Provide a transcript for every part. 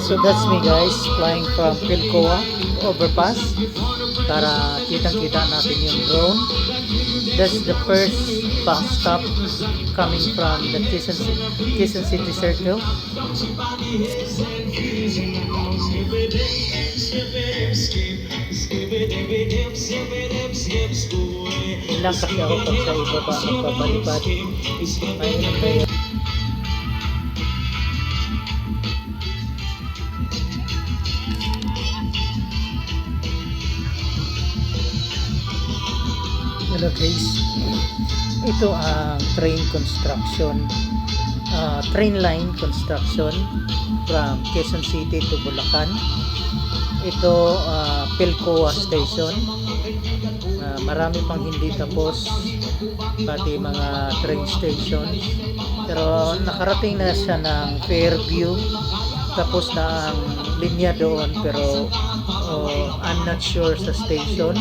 So that's me guys, flying from Pilcoa overpass para kitang-kita natin yung drone. That's the first bus stop coming from the Quezon City Circle. Ilang kasi ako pag sa ibaba magpapalipad. Ayun. Hello guys, ito ang train construction, train line construction from Quezon City to Bulacan. Ito Pilcoa Station, marami pang hindi tapos, pati mga train stations, pero nakarating na siya ng Fairview, tapos na ang linya doon, pero I'm not sure sa station.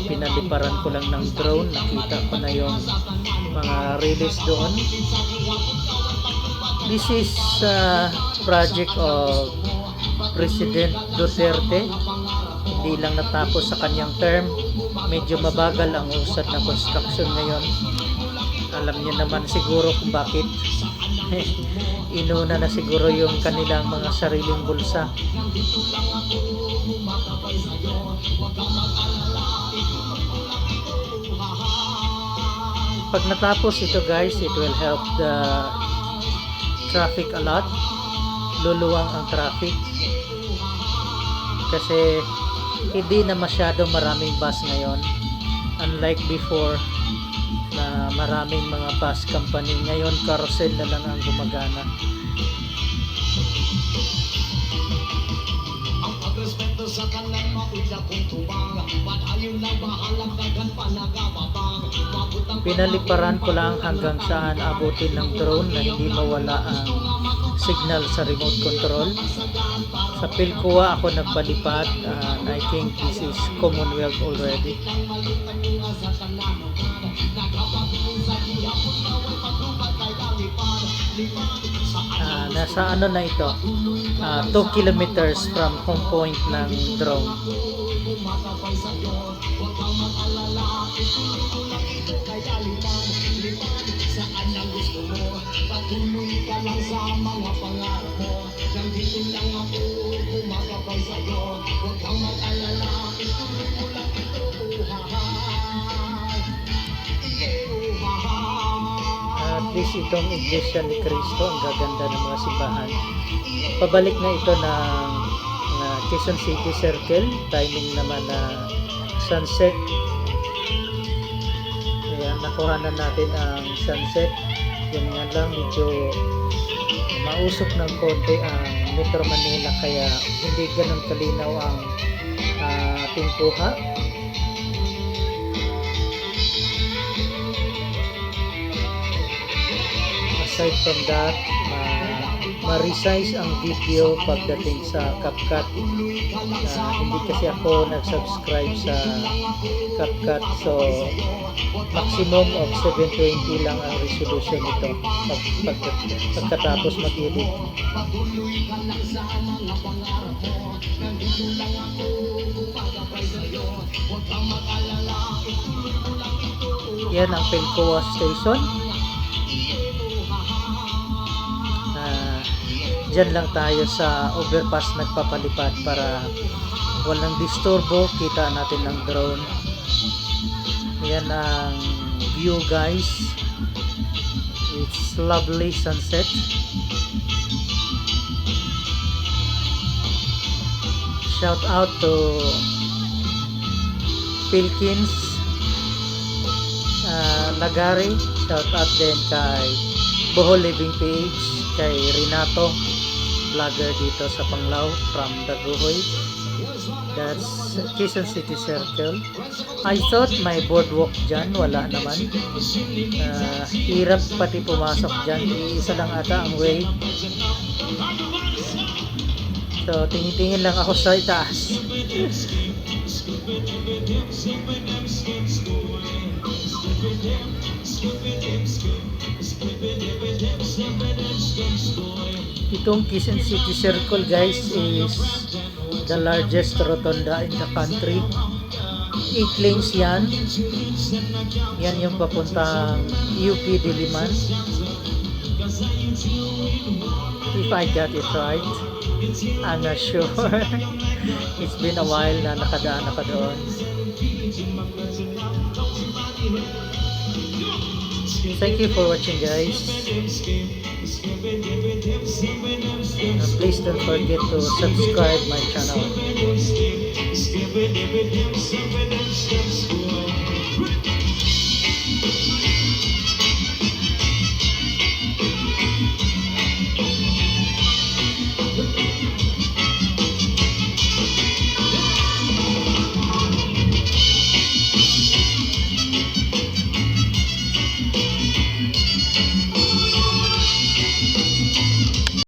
Pinaliparan ko lang ng drone, nakita ko na yung mga release doon. This is project of President Duterte. Hindi lang natapos sa kanyang term, medyo mabagal ang usad ng construction ngayon. Alam niyo naman siguro kung bakit. Inuna na siguro yung kanilang mga sariling bulsa. Pag natapos ito guys, it will help the traffic a lot. Luluwang ang traffic kasi hindi na masyado maraming bus ngayon, unlike before na maraming mga bus company. Ngayon carousel na lang ang gumagana. Pinaliparan ko lang hanggang saan abutin ng drone na hindi mawala ang signal sa remote control. Sa Pilcoa ako nagpalipad, and I think this is Commonwealth already. Nasa ano na ito, 2 kilometers from home point ng drone. At least itong Iglesia ni Cristo, ang gaganda ng mga simbahan. Pabalik na ito ng Quezon City Circle, timing naman na sunset. Ayan, nakuhanan natin ang sunset. Yan nga lang, medyo mausok ng konti ang Metro Manila, kaya hindi ganun kalinaw ang ating kuha. Aside from that, ma-resize ang video pagdating sa CapCut. Hindi kasi ako nag-subscribe sa CapCut, so maximum of 720 lang ang resolution nito pagkatapos mag-edit. Yan ang Pilcoa Station. Diyan lang tayo sa overpass nagpapalipad para walang disturbo, kita natin ng drone. Yan ang view guys, it's lovely sunset. Shout out to Pilkins Lagari, shout out din kay Bohol Living Page, kay Renato vlogger dito sa Panglao from Daguhoy. That's Quezon City Circle. I thought may boardwalk dyan, wala naman. Hirap pati pumasok dyan, isa lang ata ang way. So tingin-tingin lang ako sa itaas. Itong Quezon City Circle guys is the largest rotonda in the country. 8 lanes yan. Yan yung papuntang UP Diliman. If I got it right. I'm not sure. It's been a while na nakadaan ako doon. Thank you for watching guys. Please don't forget to subscribe my channel.